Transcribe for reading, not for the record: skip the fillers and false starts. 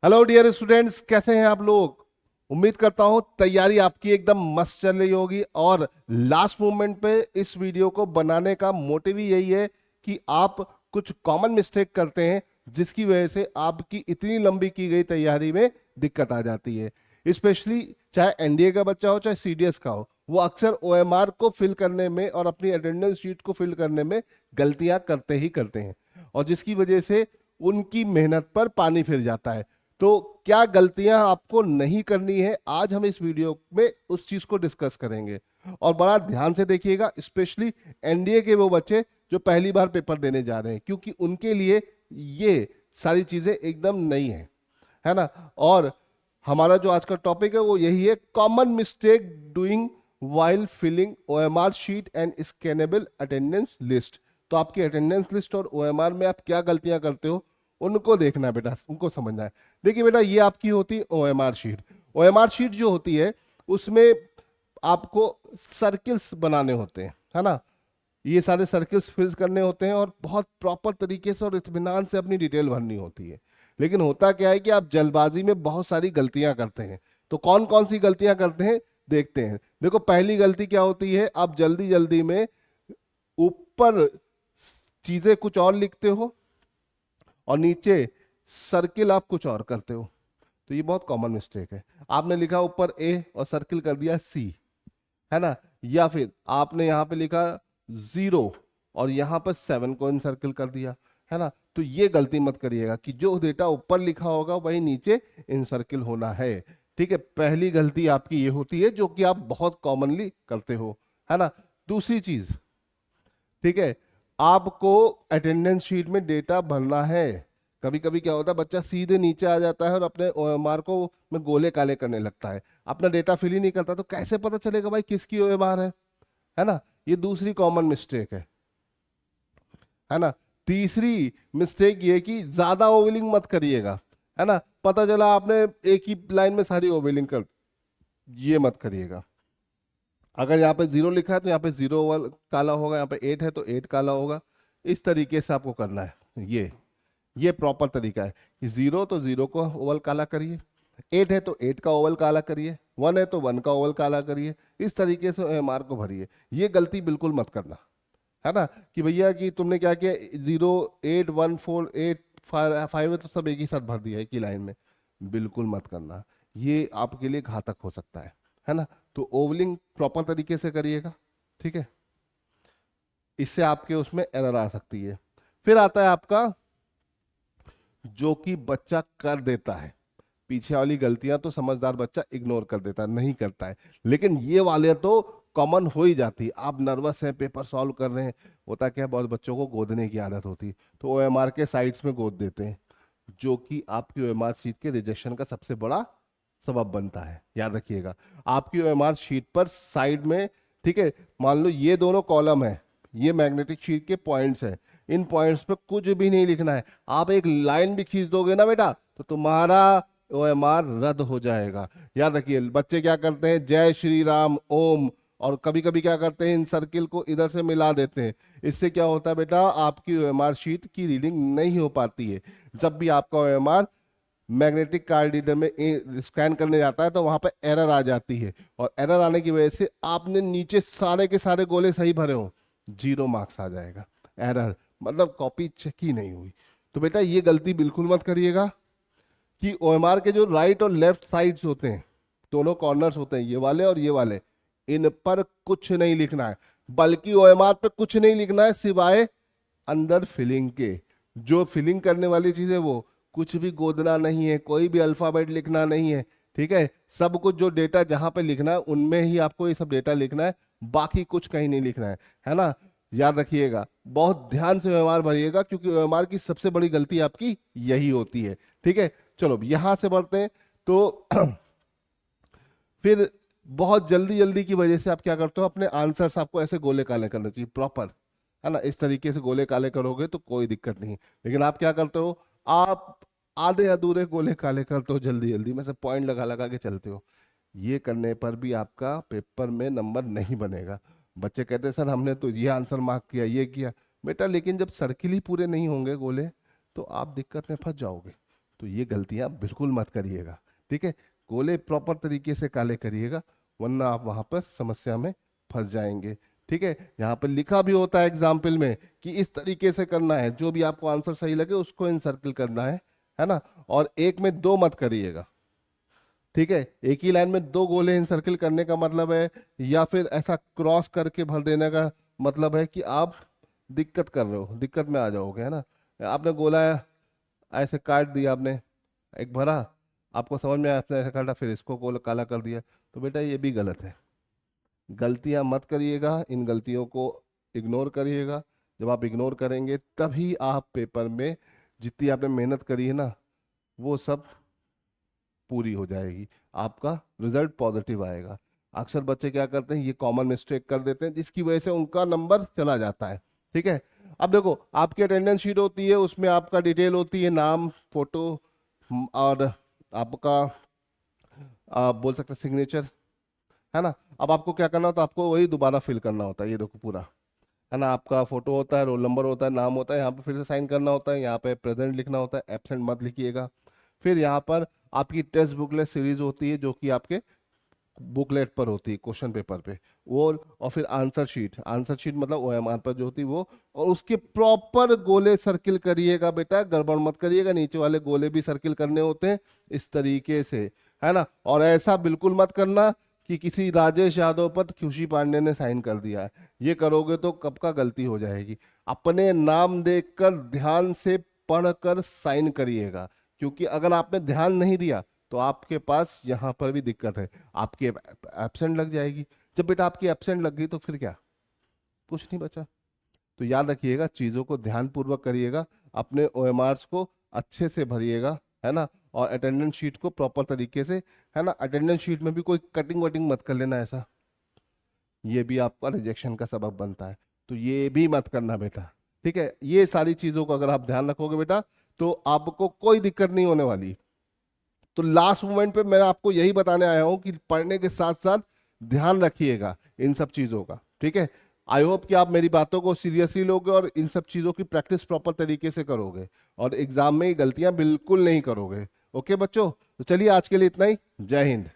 Hello dear students, कैसे हैं आप लोग। उम्मीद करता हूं तैयारी आपकी एकदम मस्त चल रही होगी। और लास्ट मोमेंट पे इस वीडियो को बनाने का मोटिव ही यही है कि आप कुछ कॉमन मिस्टेक करते हैं जिसकी वजह से आपकी इतनी लंबी की गई तैयारी में दिक्कत आ जाती है। स्पेशली चाहे एनडीए का बच्चा हो चाहे सीडीएस का हो, वो अक्सर ओएमआर को फिल करने में और अपनी अटेंडेंस शीट को फिल करने में गलतियां करते ही करते हैं, और जिसकी वजह से उनकी मेहनत पर पानी फिर जाता है। तो क्या गलतियां आपको नहीं करनी है, आज हम इस वीडियो में उस चीज को डिस्कस करेंगे। और बड़ा ध्यान से देखिएगा, स्पेशली एनडीए के वो बच्चे जो पहली बार पेपर देने जा रहे हैं, क्योंकि उनके लिए ये सारी चीजें एकदम नई है ना। और हमारा जो आज का टॉपिक है वो यही है, common mistake doing while filling OMR sheet and scannable attendance list. तो आपकी अटेंडेंस लिस्ट और ओएमआर में आप क्या गलतियां करते हो उनको देखना है बेटा, उनको समझना है। देखिए बेटा, ये आपकी होती है ओएमआर शीट। ओएमआर शीट जो होती है उसमें आपको सर्किल्स बनाने होते हैं, है ना। ये सारे सर्किल्स फिल करने होते हैं और बहुत प्रॉपर तरीके से और इत्मीनान से अपनी डिटेल भरनी होती है। लेकिन होता क्या है कि आप जल्दबाजी में बहुत सारी गलतियां करते हैं। तो कौन कौन सी गलतियां करते हैं देखते हैं। देखो, पहली गलती क्या होती है, आप जल्दी जल्दी में ऊपर चीजें कुछ और लिखते हो और नीचे सर्किल आप कुछ और करते हो। तो ये बहुत कॉमन मिस्टेक है। आपने लिखा ऊपर ए और सर्किल कर दिया सी, है ना। या फिर आपने यहाँ पे लिखा 0 और यहाँ पर 7 को इन सर्किल कर दिया, है ना। तो ये गलती मत करिएगा कि जो डेटा ऊपर लिखा होगा वही नीचे इन सर्किल होना है। ठीक है, पहली गलती आपकी ये होती है जो कि आप बहुत कॉमनली करते हो, है ना। दूसरी चीज, ठीक है, आपको अटेंडेंस शीट में डेटा भरना है। कभी कभी क्या होता है, बच्चा सीधे नीचे आ जाता है और अपने ओएमआर को में गोले काले करने लगता है, अपना डेटा फिल ही नहीं करता। तो कैसे पता चलेगा भाई किसकी ओएमआर है ना। ये दूसरी कॉमन मिस्टेक है ना। तीसरी मिस्टेक ये कि ज्यादा ओवलिंग मत करिएगा, है ना। पता चला आपने एक ही लाइन में सारी ओवलिंग कर, ये मत करिएगा। अगर यहाँ पे 0 लिखा है तो यहाँ पे 0 ओवल काला होगा, यहाँ पे 8 है तो 8 काला होगा। इस तरीके से आपको करना है। ये प्रॉपर तरीका है कि 0 तो 0 को ओवल काला करिए, 8 है तो 8 का ओवल काला करिए, 1 है तो 1 का ओवल काला करिए। इस तरीके से ओएमआर को भरिए। ये गलती बिल्कुल मत करना, है ना, कि भैया कि तुमने क्या किया, 0 8 1 4 8 5 है तो सब एक ही साथ भर दिया एक ही लाइन में। बिल्कुल मत करना, ये आपके लिए घातक हो सकता है ना। तो ओवलिंग प्रॉपर तरीके से करिएगा, ठीक है। इससे आपके उसमें एरर आ सकती है। फिर आता है आपका जो कि बच्चा कर देता है, पीछे वाली गलतियां तो समझदार बच्चा इग्नोर कर देता है, नहीं करता है। लेकिन ये वाले तो कॉमन हो ही जाती है। आप नर्वस हैं, पेपर सॉल्व कर रहे हैं, होता क्या है, बहुत बच्चों को गोदने की आदत होती है, तो ओएमआर के साइड्स में गोद देते हैं, जो कि आपकी ओएमआर शीट के रिजेक्शन का सबसे बड़ा सबब बनता है। याद रखिएगा, आपकी ओएमआर शीट पर साइड में, ठीक है, मान लो ये दोनों कॉलम है, ये मैग्नेटिक शीट के पॉइंट्स हैं, इन पॉइंट्स पे कुछ भी नहीं लिखना है। आप एक लाइन भी खींच दोगे ना बेटा तो तुम्हारा ओएमआर रद्द हो जाएगा। याद रखिए, बच्चे क्या करते हैं, जय श्री राम ओम, और कभी कभी क्या करते हैं, इन सर्किल को इधर से मिला देते हैं। इससे क्या होता है बेटा, आपकी ओएमआर शीट की रीडिंग नहीं हो पाती है। जब भी आपका ओएमआर मैग्नेटिक कार्ड रीडर में स्कैन करने जाता है तो वहां पर एरर आ जाती है, और एरर आने की वजह से आपने नीचे सारे के सारे गोले सही भरे हो, 0 मार्क्स आ जाएगा। एरर मतलब कॉपी चेक ही नहीं हुई। तो बेटा ये गलती बिल्कुल मत करिएगा कि ओएमआर के जो राइट और लेफ्ट साइड्स होते हैं, दोनों कॉर्नर्स होते हैं, ये वाले और ये वाले, इन पर कुछ नहीं लिखना है। बल्कि ओएमआर पे कुछ नहीं लिखना है सिवाय अंदर फिलिंग के। जो फिलिंग करने वाली चीज है वो कुछ भी गोदना नहीं है, कोई भी अल्फाबेट लिखना नहीं है, ठीक है। सब कुछ जो डेटा जहां पे लिखना है उनमें ही आपको ये सब डेटा लिखना है, बाकी कुछ कहीं नहीं लिखना है ना। याद रखिएगा, बहुत ध्यान से ओएमआर भरिएगा, क्योंकि ओएमआर की सबसे बड़ी गलती आपकी यही होती है, ठीक है। चलो यहां से बढ़ते हैं। तो फिर बहुत जल्दी जल्दी की वजह से आप क्या करते हो, अपने आंसर्स आपको ऐसे गोले काले करने चाहिए प्रॉपर, है ना। इस तरीके से गोले काले करोगे तो कोई दिक्कत नहीं। लेकिन आप क्या करते हो, आप आधे अधूरे गोले काले करते हो, जल्दी जल्दी में से पॉइंट लगा लगा के चलते हो। ये करने पर भी आपका पेपर में नंबर नहीं बनेगा। बच्चे कहते हैं सर हमने तो ये आंसर मार्क किया, ये किया। बेटा लेकिन जब सर्किल ही पूरे नहीं होंगे गोले तो आप दिक्कत में फंस जाओगे। तो ये गलतियां बिल्कुल मत करिएगा, ठीक है। गोले प्रॉपर तरीके से काले करिएगा, वरना आप वहां पर समस्या में फंस जाएंगे, ठीक है। यहाँ पर लिखा भी होता है एग्जाम्पल में कि इस तरीके से करना है, जो भी आपको आंसर सही लगे उसको इनसर्किल करना है ना। और एक में दो मत करिएगा, ठीक है। एक ही लाइन में दो गोले इनसर्किल करने का मतलब है, या फिर ऐसा क्रॉस करके भर देने का मतलब है कि आप दिक्कत कर रहे हो, दिक्कत में आ जाओगे, है ना। आपने गोला ऐसे काट दिया, आपने एक भरा, आपको समझ में आया, आपने ऐसे काटा, फिर इसको गोला काला कर दिया, तो बेटा ये भी गलत है। गलतियां मत करिएगा, इन गलतियों को इग्नोर करिएगा। जब आप इग्नोर करेंगे तभी आप पेपर में जितनी आपने मेहनत करी है ना, वो सब पूरी हो जाएगी, आपका रिजल्ट पॉजिटिव आएगा। अक्सर बच्चे क्या करते हैं, ये कॉमन मिस्टेक कर देते हैं, जिसकी वजह से उनका नंबर चला जाता है, ठीक है। अब देखो, आपकी अटेंडेंस शीट होती है, उसमें आपका डिटेल होती है, नाम, फोटो और आपका आप बोल सकते हैं सिग्नेचर, है ना। अब आपको क्या करना होता है, आपको वही दोबारा फिल करना होता है, ये देखो पूरा, है ना। आपका फोटो होता है, रोल नंबर होता है, नाम होता है, यहाँ पे फिर से साइन करना होता है, यहाँ पे प्रेजेंट लिखना होता है, एब्सेंट मत लिखिएगा। फिर यहाँ पर आपकी टेस्ट बुकलेट सीरीज होती है, जो कि आपके बुकलेट पर होती है, क्वेश्चन पेपर पे वो। और फिर आंसर शीट, आंसर शीट मतलब ओएमआर पर जो होती है वो, और उसके प्रॉपर गोले सर्किल करिएगा बेटा, गड़बड़ मत करिएगा, नीचे वाले गोले भी सर्किल करने होते हैं इस तरीके से, है ना। और ऐसा बिल्कुल मत करना कि किसी राजेश यादव पर खुशी पांडे ने साइन कर दिया है, ये करोगे तो कब का गलती हो जाएगी। अपने नाम देखकर ध्यान से पढ़कर साइन करिएगा, क्योंकि अगर आपने ध्यान नहीं दिया तो आपके पास यहाँ पर भी दिक्कत है, आपकी एब्सेंट लग जाएगी। जब बेटा आपकी एब्सेंट लग गई तो फिर क्या, कुछ नहीं बचा। तो याद रखिएगा, चीज़ों को ध्यानपूर्वक करिएगा, अपने ओएमआर्स को अच्छे से भरिएगा, है ना। और अटेंडेंस शीट को प्रॉपर तरीके से, है ना, अटेंडेंस शीट में भी कोई कटिंग वटिंग मत कर लेना ऐसा, ये भी आपका रिजेक्शन का सबब बनता है, तो ये भी मत करना बेटा, ठीक है। ये सारी चीज़ों को अगर आप ध्यान रखोगे बेटा, तो आपको कोई दिक्कत नहीं होने वाली। तो लास्ट मोमेंट पे मैं आपको यही बताने आया हूं कि पढ़ने के साथ साथ ध्यान रखिएगा इन सब चीज़ों का, ठीक है। आई होप कि आप मेरी बातों को सीरियसली लोगे और इन सब चीज़ों की प्रैक्टिस प्रॉपर तरीके से करोगे, और एग्जाम में गलतियां बिल्कुल नहीं करोगे। ओके बच्चों, तो चलिए आज के लिए इतना ही। जय हिंद।